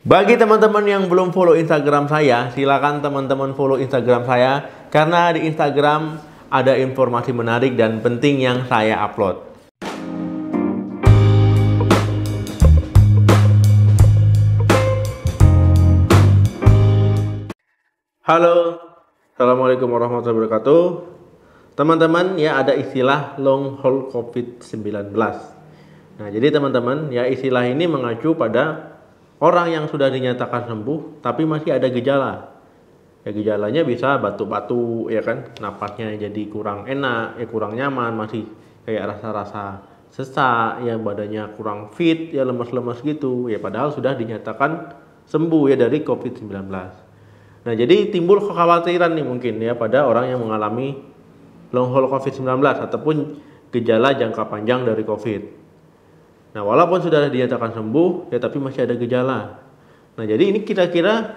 Bagi teman-teman yang belum follow Instagram saya, silakan teman-teman follow Instagram saya karena di Instagram ada informasi menarik dan penting yang saya upload. Halo, Assalamualaikum warahmatullahi wabarakatuh. Teman-teman, ya ada istilah long haul COVID-19. Nah, jadi teman-teman, ya istilah ini mengacu pada orang yang sudah dinyatakan sembuh tapi masih ada gejala. Ya gejalanya bisa batuk-batuk, ya kan, napasnya jadi kurang enak, ya kurang nyaman, masih kayak rasa-rasa sesak, ya badannya kurang fit, ya lemas-lemas gitu. Ya padahal sudah dinyatakan sembuh ya dari COVID-19. Nah, jadi timbul kekhawatiran nih mungkin ya pada orang yang mengalami long haul COVID-19 ataupun gejala jangka panjang dari COVID. Nah, walaupun sudah dinyatakan sembuh, ya tapi masih ada gejala. Nah, jadi ini kira-kira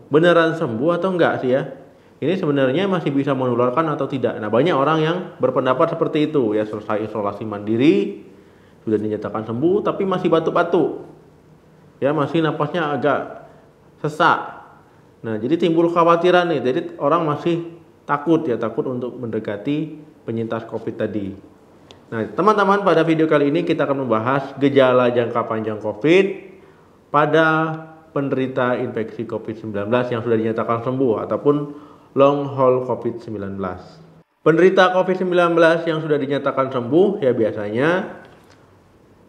beneran sembuh atau enggak sih ya? Ini sebenarnya masih bisa menularkan atau tidak? Nah, banyak orang yang berpendapat seperti itu ya, selesai isolasi mandiri, sudah dinyatakan sembuh, tapi masih batuk-batuk. Ya, masih napasnya agak sesak. Nah, jadi timbul kekhawatiran nih, jadi orang masih takut untuk mendekati penyintas COVID tadi. Nah, teman-teman, pada video kali ini kita akan membahas gejala jangka panjang COVID pada penderita infeksi COVID-19 yang sudah dinyatakan sembuh ataupun long haul COVID-19. Penderita COVID-19 yang sudah dinyatakan sembuh ya biasanya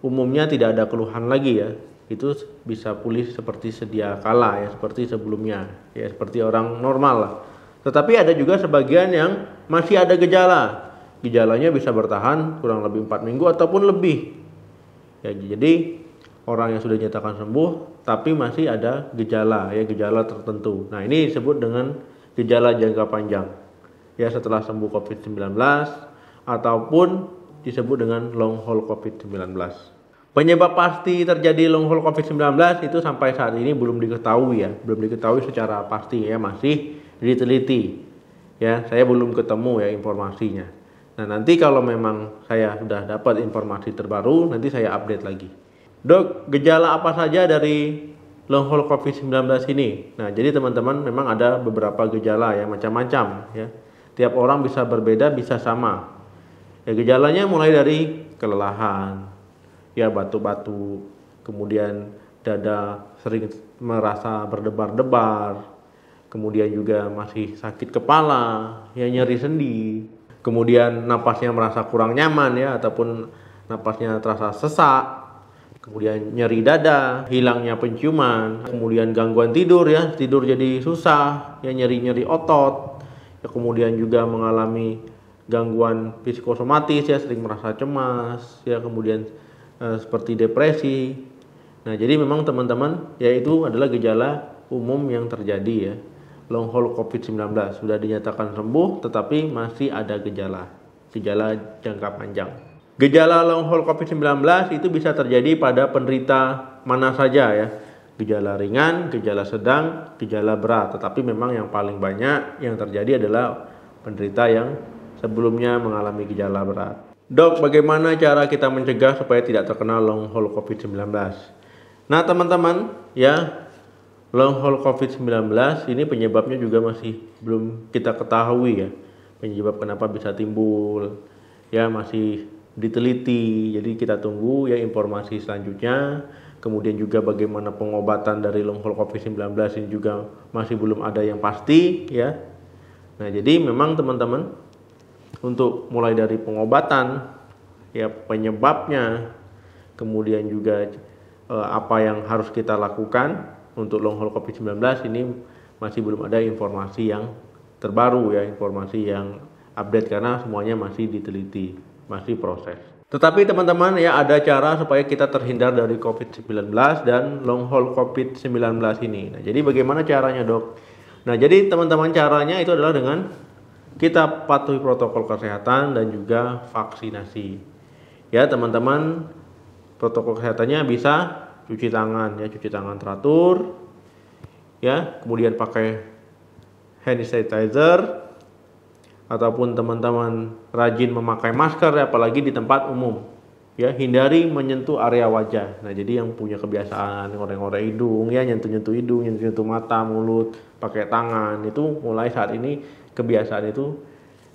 umumnya tidak ada keluhan lagi ya. Itu bisa pulih seperti sedia kala ya, seperti sebelumnya ya, seperti orang normal lah. Tetapi ada juga sebagian yang masih ada gejala. Gejalanya bisa bertahan kurang lebih 4 minggu ataupun lebih. Ya, jadi orang yang sudah dinyatakan sembuh tapi masih ada gejala ya, gejala tertentu. Nah, ini disebut dengan gejala jangka panjang. Ya, setelah sembuh COVID-19 ataupun disebut dengan long haul COVID-19. Penyebab pasti terjadi long haul COVID-19 itu sampai saat ini belum diketahui ya, belum diketahui secara pasti ya, masih diteliti. Ya, saya belum ketemu ya informasinya. Nah, nanti kalau memang saya sudah dapat informasi terbaru, nanti saya update lagi. Dok, gejala apa saja dari long haul COVID-19 ini? Nah, jadi teman-teman memang ada beberapa gejala ya, macam-macam ya. Tiap orang bisa berbeda, bisa sama. Ya, gejalanya mulai dari kelelahan, ya batuk-batuk, kemudian dada sering merasa berdebar-debar, kemudian juga masih sakit kepala, ya nyeri sendi. Kemudian napasnya merasa kurang nyaman ya, ataupun napasnya terasa sesak, kemudian nyeri dada, hilangnya penciuman, kemudian gangguan tidur ya, tidur jadi susah, ya nyeri-nyeri otot, ya kemudian juga mengalami gangguan psikosomatis ya, sering merasa cemas, ya kemudian seperti depresi. Nah, jadi memang teman-teman ya itu adalah gejala umum yang terjadi ya. Long haul COVID-19 sudah dinyatakan sembuh tetapi masih ada gejala jangka panjang. Gejala long haul COVID-19 itu bisa terjadi pada penderita mana saja ya. Gejala ringan, gejala sedang, gejala berat. Tetapi memang yang paling banyak yang terjadi adalah penderita yang sebelumnya mengalami gejala berat. Dok, bagaimana cara kita mencegah supaya tidak terkena long haul COVID-19? Nah, teman-teman ya, long haul COVID-19 ini penyebabnya juga masih belum kita ketahui ya. Penyebab kenapa bisa timbul ya masih diteliti. Jadi kita tunggu ya informasi selanjutnya. Kemudian juga bagaimana pengobatan dari long haul COVID-19 ini juga masih belum ada yang pasti ya. Nah, jadi memang teman-teman untuk mulai dari pengobatan ya, penyebabnya, kemudian juga apa yang harus kita lakukan untuk long haul COVID-19 ini masih belum ada informasi yang terbaru ya, informasi yang update karena semuanya masih diteliti, masih proses. Tetapi teman-teman ya ada cara supaya kita terhindar dari COVID-19 dan long haul COVID-19 ini. Nah, jadi bagaimana caranya, Dok? Nah, jadi teman-teman caranya itu adalah dengan kita patuhi protokol kesehatan dan juga vaksinasi. Ya, teman-teman, protokol kesehatannya bisa cuci tangan ya, cuci tangan teratur ya, kemudian pakai hand sanitizer, ataupun teman-teman rajin memakai masker ya, apalagi di tempat umum ya hindari menyentuh area wajah. Nah, jadi yang punya kebiasaan ngorek-ngorek hidung, ya nyentuh-nyentuh hidung, nyentuh-nyentuh mata, mulut, pakai tangan, itu mulai saat ini kebiasaan itu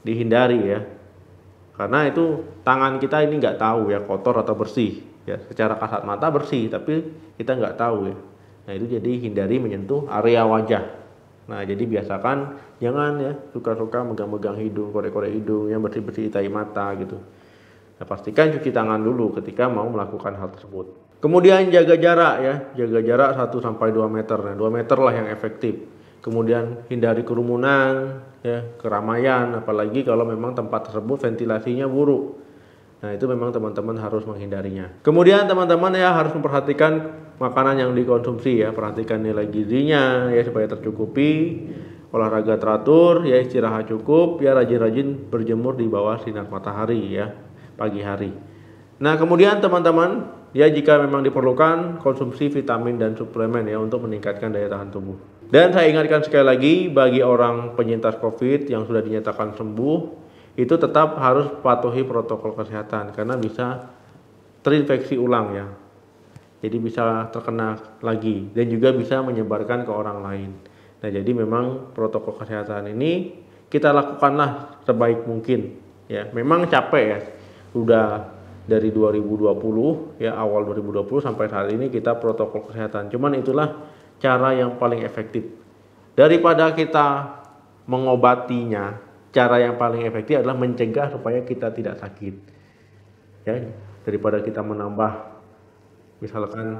dihindari ya. Karena itu tangan kita ini nggak tahu ya kotor atau bersih. Ya, secara kasat mata bersih, tapi kita nggak tahu ya. Nah, itu jadi hindari menyentuh area wajah. Nah, jadi biasakan jangan ya suka-suka megang-megang hidung, korek-korek hidung, yang bersih-bersih tai mata gitu. Nah, pastikan cuci tangan dulu ketika mau melakukan hal tersebut. Kemudian jaga jarak ya, jaga jarak 1-2 meter. Nah, 2 meter lah yang efektif. Kemudian hindari kerumunan, ya, keramaian, apalagi kalau memang tempat tersebut ventilasinya buruk. Nah, itu memang teman-teman harus menghindarinya. Kemudian teman-teman ya harus memperhatikan makanan yang dikonsumsi ya, perhatikan nilai gizinya ya supaya tercukupi, olahraga teratur, ya istirahat cukup, ya rajin-rajin berjemur di bawah sinar matahari ya, pagi hari. Nah, kemudian teman-teman ya jika memang diperlukan konsumsi vitamin dan suplemen ya untuk meningkatkan daya tahan tubuh. Dan saya ingatkan sekali lagi bagi orang penyintas COVID yang sudah dinyatakan sembuh, itu tetap harus patuhi protokol kesehatan karena bisa terinfeksi ulang ya. Jadi bisa terkena lagi dan juga bisa menyebarkan ke orang lain. Nah, jadi memang protokol kesehatan ini kita lakukanlah sebaik mungkin ya. Memang capek ya. Udah dari 2020 ya, awal 2020 sampai saat ini kita protokol kesehatan. Cuman itulah cara yang paling efektif. Daripada kita mengobatinya, cara yang paling efektif adalah mencegah supaya kita tidak sakit. Ya, daripada kita menambah misalkan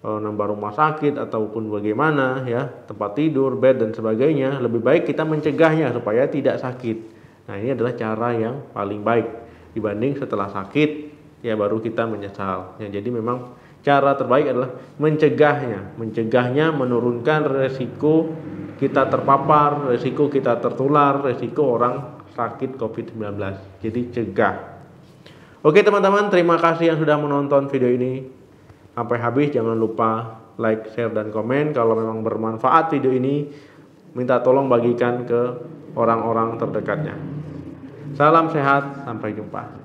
nambah rumah sakit ataupun bagaimana ya, tempat tidur, bed dan sebagainya, lebih baik kita mencegahnya supaya tidak sakit. Nah, ini adalah cara yang paling baik dibanding setelah sakit ya baru kita menyesal. Ya, jadi memang cara terbaik adalah mencegahnya, menurunkan resiko kita terpapar, resiko kita tertular, resiko orang sakit COVID-19. Jadi cegah. Oke teman-teman, terima kasih yang sudah menonton video ini sampai habis. Jangan lupa like, share, dan komen. Kalau memang bermanfaat video ini, minta tolong bagikan ke orang-orang terdekatnya. Salam sehat, sampai jumpa.